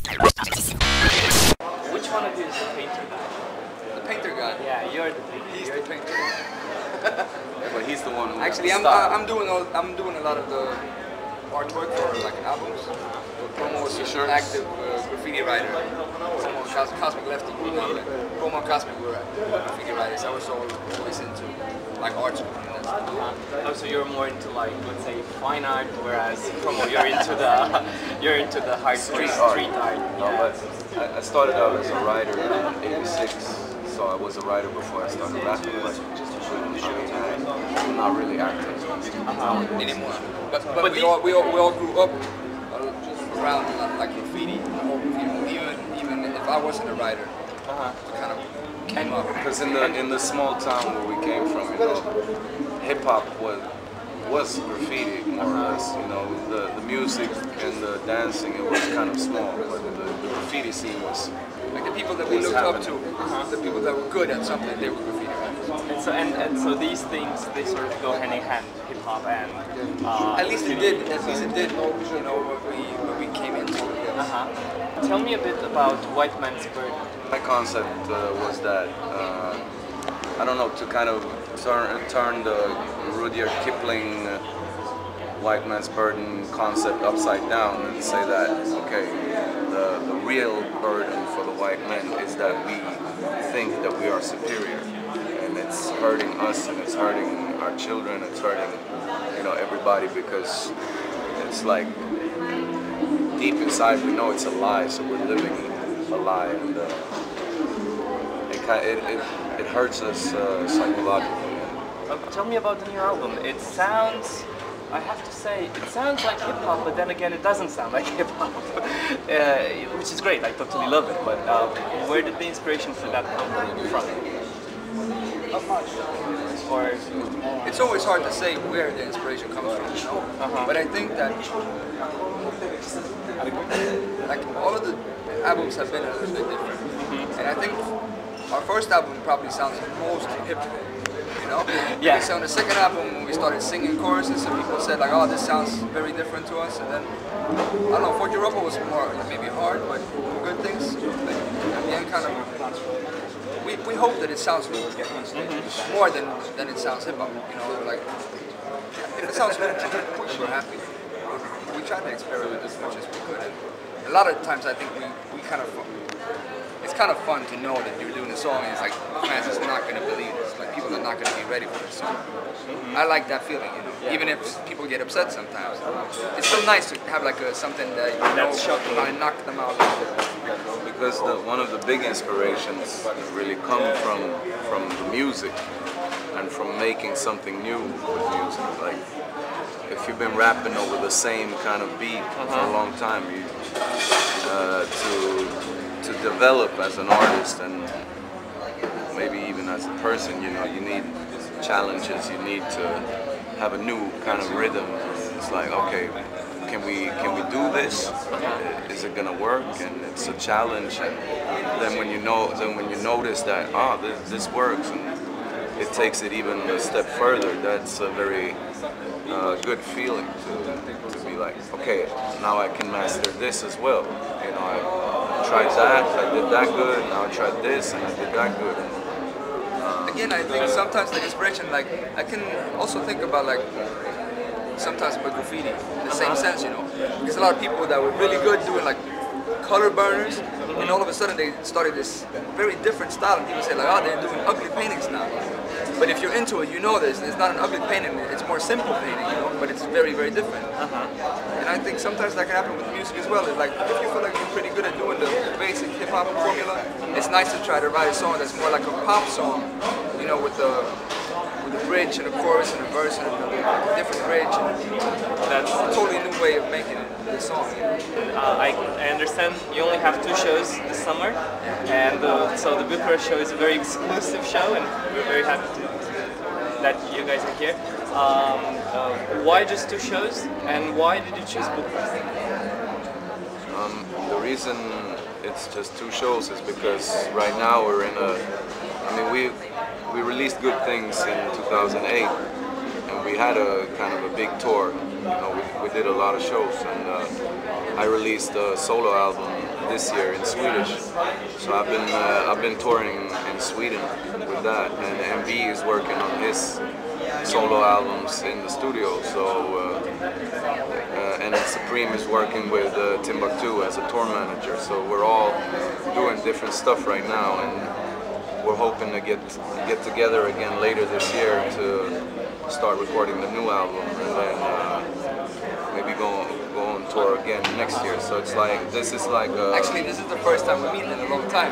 Which one of you is the painter guy? The painter guy? Yeah, you're the painter. He's the painter. Yeah, but he's the one who Actually, I'm doing a lot of the artwork for like albums. Promo was an active graffiti writer. Promo Cosmic Lefty. Promo Cosmic were graffiti writers. I was always into like art. Oh, so you're more into like, let's say, fine art, whereas Promo, you're into the hard street art. No, but I started out as a writer in '86, so I was a writer before I started rapping, but I'm not really acting anymore. But we all grew up around like graffiti, the whole graffiti. Even if I wasn't a writer, we kind of came up. Because in the small town where we came from, you know, hip hop was graffiti more or less. You know, the music and the dancing, it was kind of small, but the graffiti scene was like the people that we looked up to, the people that were good at something, they were graffiti writers. And so these things, they sort of go hand in hand, hip hop and at least it did. At least it did. You know, what we came into. Tell me a bit about White Man's Burden. My concept was that I don't know, to kind of turn the Rudyard Kipling White Man's Burden concept upside down and say that, okay, the real burden for the white men is that we think that we are superior, and it's hurting us and it's hurting our children, it's hurting, you know, everybody, because it's like deep inside we know it's a lie, so we're living a lie, and it hurts us psychologically. Tell me about the new album. It sounds, I have to say, it sounds like hip hop, but then again, it doesn't sound like hip hop, which is great. I totally love it. But where did the inspiration for that come from? Or it's always hard to say where the inspiration comes from, you know. But I think that like all of the albums have been a little bit different, and I think our first album probably sounds most hip hop. You know? Yeah. So on the second album, when we started singing choruses, and people said like, "Oh, this sounds very different to us." And then I don't know, For Europa was more maybe hard, but good things. But at the end, kind of, we hope that it sounds more than it sounds hip hop. You know, like if it sounds good, we're happy. We try to experiment as much as we could. And a lot of times, I think we kind of. It's kind of fun to know that you're doing a song and it's like, fans is not going to believe this. Like, people are not going to be ready for this song. I like that feeling, you know, even if people get upset sometimes. It's still nice to have like something that you know kind of knock them out a little bit. Because one of the big inspirations really come from the music and from making something new with music. Like, if you've been rapping over the same kind of beat for a long time, to develop as an artist and maybe even as a person, you know, you need challenges, you need to have a new kind of rhythm. It's like, okay, can we do this? Is it gonna work? And it's a challenge, and then when you notice that, this works, and it takes it even a step further, that's a very good feeling to be like, okay, now I can master this as well. You know, I tried that, I did that good, now I tried this and I did that good. Again, I think sometimes the inspiration, like, I can also think about like, sometimes about graffiti, in the same sense, you know. Because a lot of people that were really good doing like color burners, and all of a sudden they started this very different style, and people say like, oh, they're doing ugly paintings now. But if you're into it, you know this. It's not an ugly painting. It's more simple painting, you know. But it's very, very different. And I think sometimes that can happen with music as well. It's like if you feel like you're pretty good at doing the basic hip hop formula, it's nice to try to write a song that's more like a pop song, you know, with the bridge and a chorus and a verse and a different bridge. That's a totally new way of making the song. I understand you only have 2 shows this summer, and so the Bucharest show is a very exclusive show, and we're very happy that you guys are here. Why just 2 shows, and why did you choose Bucharest? The reason it's just 2 shows is because right now we're in a, I mean, we released Good Things in 2008, and we had a kind of a big tour. You know, we did a lot of shows, and I released a solo album this year in Swedish. So I've been touring in Sweden with that, and MV is working on his solo albums in the studio. So and Supreme is working with Timbuktu as a tour manager. So we're all doing different stuff right now, and we're hoping to get together again later this year to start recording the new album, and then maybe go on tour again next year. So it's like, this is like actually, this is the first time we meet in a long time.